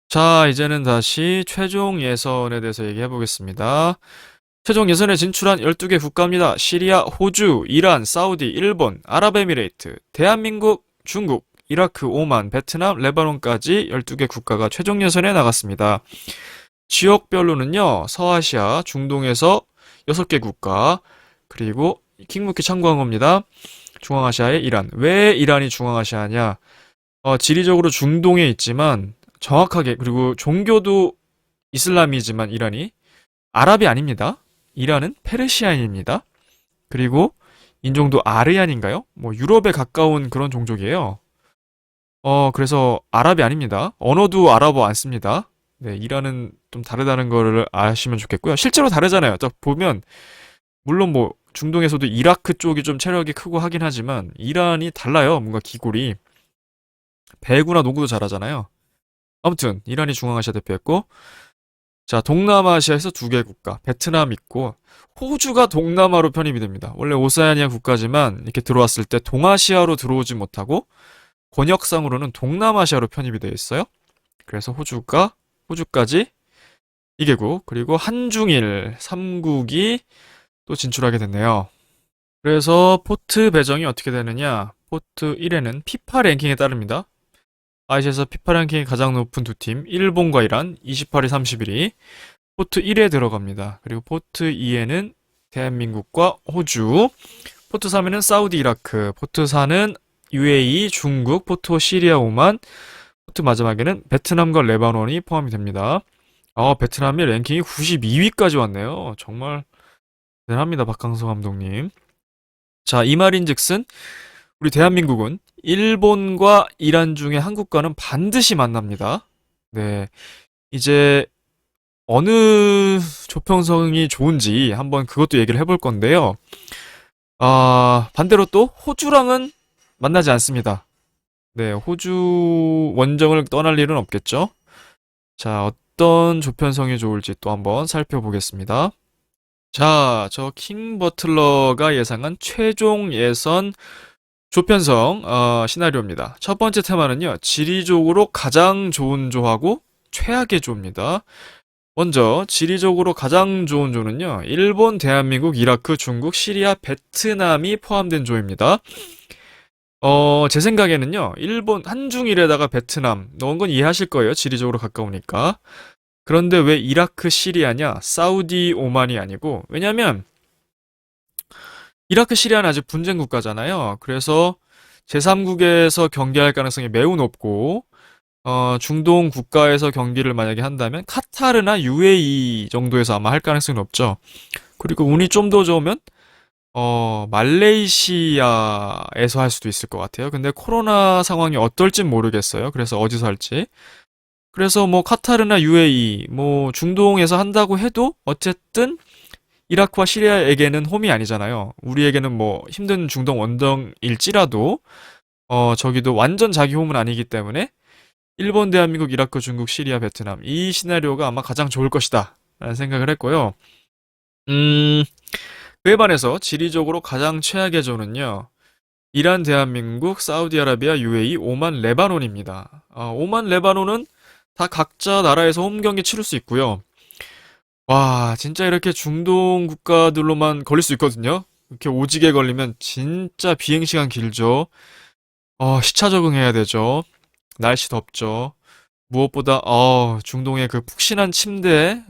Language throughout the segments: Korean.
자, 이제는 다시 최종 예선에 대해서 얘기해 보겠습니다. 최종 예선에 진출한 12개 국가입니다. 시리아, 호주, 이란, 사우디, 일본, 아랍에미레이트, 대한민국, 중국, 이라크, 오만, 베트남, 레바논까지 12개 국가가 최종 예선에 나갔습니다. 지역별로는요, 서아시아, 중동에서 6개 국가, 그리고 킹무키 참고한 겁니다. 중앙아시아의 이란. 왜 이란이 중앙아시아냐? 지리적으로 중동에 있지만 정확하게 그리고 종교도 이슬람이지만 이란이 아랍이 아닙니다. 이란은 페르시아인입니다. 그리고 인종도 아르얀인가요? 뭐 유럽에 가까운 그런 종족이에요. 그래서 아랍이 아닙니다. 언어도 아랍어 안 씁니다. 네, 이란은 좀 다르다는 거를 아시면 좋겠고요. 실제로 다르잖아요. 딱 보면 물론 뭐 중동에서도 이라크 쪽이 좀 체력이 크고 하긴 하지만 이란이 달라요. 뭔가 기골이 배구나 농구도 잘하잖아요. 아무튼 이란이 중앙아시아 대표였고, 자, 동남아시아에서 2개 국가, 베트남 있고 호주가 동남아로 편입이 됩니다. 원래 오세아니아 국가지만 이렇게 들어왔을 때 동아시아로 들어오지 못하고 권역상으로는 동남아시아로 편입이 되어 있어요. 그래서 호주까지 2개국, 그리고 한중일 3국이 또 진출하게 됐네요. 그래서 포트 배정이 어떻게 되느냐? 포트 1에는 피파 랭킹에 따릅니다. 아시아에서 피파 랭킹이 가장 높은 두 팀, 일본과 이란, 28위, 31위. 포트 1에 들어갑니다. 그리고 포트 2에는 대한민국과 호주, 포트 3에는 사우디, 이라크, 포트 4는 UAE, 중국, 포트 5 시리아, 오만, 포트 마지막에는 베트남과 레바논이 포함이 됩니다. 베트남이 랭킹이 92위까지 왔네요. 정말 대단합니다, 박항서 감독님. 자, 이 말인즉슨 우리 대한민국은 일본과 이란 중에 한 국가는 반드시 만납니다. 네, 이제 어느 조평성이 좋은지 한번 그것도 얘기를 해볼 건데요. 반대로 또 호주랑은 만나지 않습니다. 네, 호주 원정을 떠날 일은 없겠죠. 자, 어떤 조편성이 좋을지 또 한번 살펴보겠습니다. 자, 저 킹 버틀러가 예상한 최종 예선 조편성 시나리오입니다. 첫 번째 테마는요. 지리적으로 가장 좋은 조하고 최악의 조입니다. 먼저 지리적으로 가장 좋은 조는요. 일본, 대한민국, 이라크, 중국, 시리아, 베트남이 포함된 조입니다. 제 생각에는요. 일본 한중일에다가 베트남 넣은 건 이해하실 거예요. 지리적으로 가까우니까. 그런데 왜 이라크, 시리아냐? 사우디, 오만이 아니고 왜냐면 이라크, 시리아는 아직 분쟁 국가잖아요. 그래서 제3국에서 경기할 가능성이 매우 높고 중동 국가에서 경기를 만약에 한다면 카타르나 UAE 정도에서 아마 할 가능성이 높죠. 그리고 운이 좀 더 좋으면 말레이시아에서 할 수도 있을 것 같아요. 근데 코로나 상황이 어떨진 모르겠어요. 그래서 어디서 할지. 그래서 뭐 카타르나 UAE, 뭐 중동에서 한다고 해도 어쨌든 이라크와 시리아에게는 홈이 아니잖아요. 우리에게는 뭐 힘든 중동 원정일지라도 저기도 완전 자기 홈은 아니기 때문에 일본, 대한민국, 이라크, 중국, 시리아, 베트남 이 시나리오가 아마 가장 좋을 것이다 라는 생각을 했고요. 음, 그에 반해서 지리적으로 가장 최악의 조는요. 이란, 대한민국, 사우디아라비아, UAE, 오만, 레바논입니다. 오만, 레바논은 다 각자 나라에서 홈 경기 치를 수 있고요. 와, 진짜 이렇게 중동 국가들로만 걸릴 수 있거든요. 이렇게 오지게 걸리면 진짜 비행시간 길죠. 시차 적응해야 되죠. 날씨 덥죠. 무엇보다 중동의 그 푹신한 침대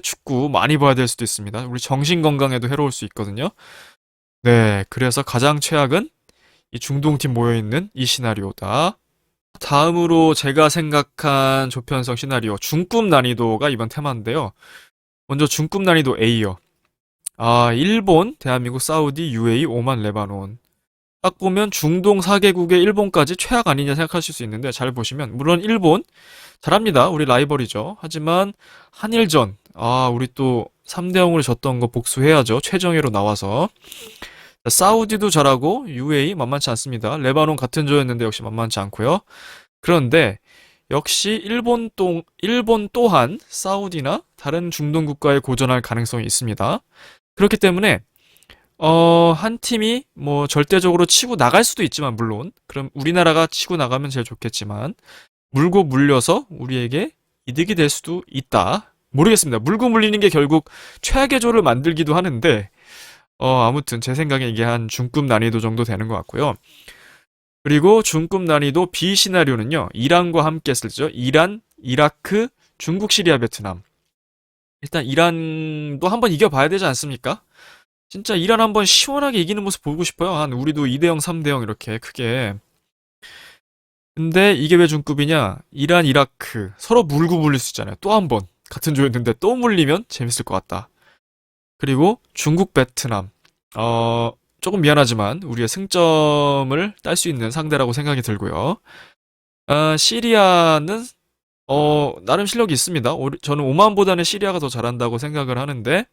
축구 많이 봐야 될 수도 있습니다. 우리 정신 건강에도 해로울 수 있거든요. 네, 그래서 가장 최악은 이 중동팀 모여있는 이 시나리오다. 다음으로 제가 생각한 조편성 시나리오 중급 난이도가 이번 테마인데요. 먼저 중급 난이도 A요. 일본, 대한민국, 사우디, UAE, 오만, 레바논. 딱 보면 중동 4개국의 일본까지 최악 아니냐 생각하실 수 있는데 잘 보시면 물론 일본 잘합니다. 우리 라이벌이죠. 하지만 한일전 우리 또 3대 0으로 졌던 거 복수해야죠. 최정예로 나와서. 사우디도 잘하고 UAE 만만치 않습니다. 레바논 같은 조였는데 역시 만만치 않고요. 그런데 역시 일본 또한 사우디나 다른 중동 국가에 고전할 가능성이 있습니다. 그렇기 때문에 한 팀이 뭐 절대적으로 치고 나갈 수도 있지만 물론 그럼 우리나라가 치고 나가면 제일 좋겠지만 물고 물려서 우리에게 이득이 될 수도 있다. 모르겠습니다. 물고 물리는 게 결국 최악의 조를 만들기도 하는데, 아무튼 제 생각에 이게 한 중급 난이도 정도 되는 것 같고요. 그리고 중급 난이도 B 시나리오는요, 이란과 함께 쓰죠. 이란, 이라크, 중국, 시리아, 베트남. 일단 이란도 한번 이겨봐야 되지 않습니까? 진짜 이란 한번 시원하게 이기는 모습 보고 싶어요. 한 우리도 2대0, 3대0 이렇게 크게. 근데 이게 왜 중급이냐? 이란, 이라크 서로 물고 물릴 수 있잖아요. 또 한 번 같은 조였는데 또 물리면 재밌을 것 같다. 그리고 중국, 베트남. 조금 미안하지만 우리의 승점을 딸 수 있는 상대라고 생각이 들고요. 시리아는 나름 실력이 있습니다. 저는 오만보다는 시리아가 더 잘한다고 생각을 하는데,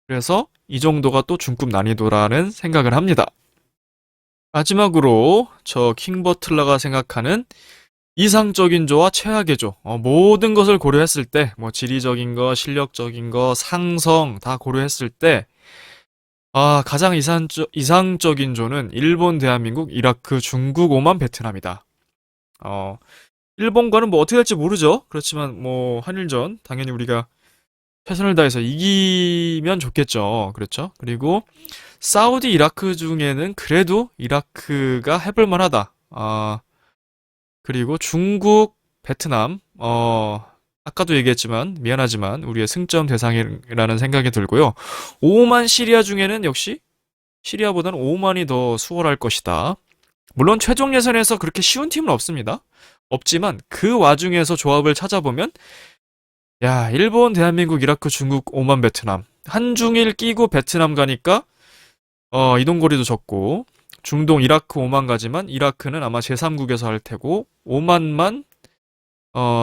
그래서 이 정도가 또 중급 난이도라는 생각을 합니다. 마지막으로 저 킹버틀러가 생각하는 이상적인 조와 최악의 조, 모든 것을 고려했을 때, 뭐 지리적인 거, 실력적인 거, 상성 다 고려했을 때, 가장 이상적인 조는 일본, 대한민국, 이라크, 중국, 오만, 베트남이다. 어, 일본과는 뭐 어떻게 될지 모르죠. 그렇지만 뭐 한일전 당연히 우리가 최선을 다해서 이기면 좋겠죠. 그렇죠? 그리고 사우디, 이라크 중에는 그래도 이라크가 해볼 만하다. 그리고 중국, 베트남, 아까도 얘기했지만 미안하지만 우리의 승점 대상이라는 생각이 들고요. 오만, 시리아 중에는 역시 시리아보다는 오만이 더 수월할 것이다. 물론 최종 예선에서 그렇게 쉬운 팀은 없습니다. 없지만 그 와중에서 조합을 찾아보면, 야, 일본, 대한민국, 이라크, 중국, 오만, 베트남. 한중일 끼고 베트남 가니까 이동거리도 적고, 중동, 이라크, 오만 가지만 이라크는 아마 제3국에서 할 테고, 오만만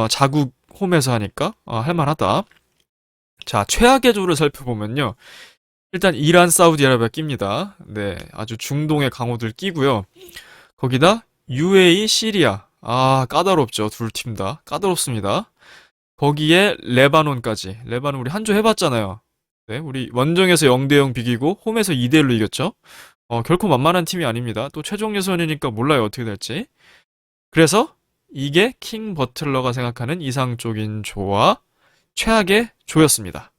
자국 홈에서 하니까 할만하다. 자, 최악의 조를 살펴보면요. 일단 이란, 사우디아라비아 낍니다. 네, 아주 중동의 강호들 끼고요. 거기다 UAE, 시리아. 까다롭죠. 둘 팀 다. 까다롭습니다. 거기에 레바논까지. 레바논 우리 한 조 해봤잖아요. 네, 우리 원정에서 0대0 비기고 홈에서 2대1로 이겼죠. 결코 만만한 팀이 아닙니다. 또 최종 예선이니까 몰라요. 어떻게 될지. 그래서 이게 킹 버틀러가 생각하는 이상적인 조와 최악의 조였습니다.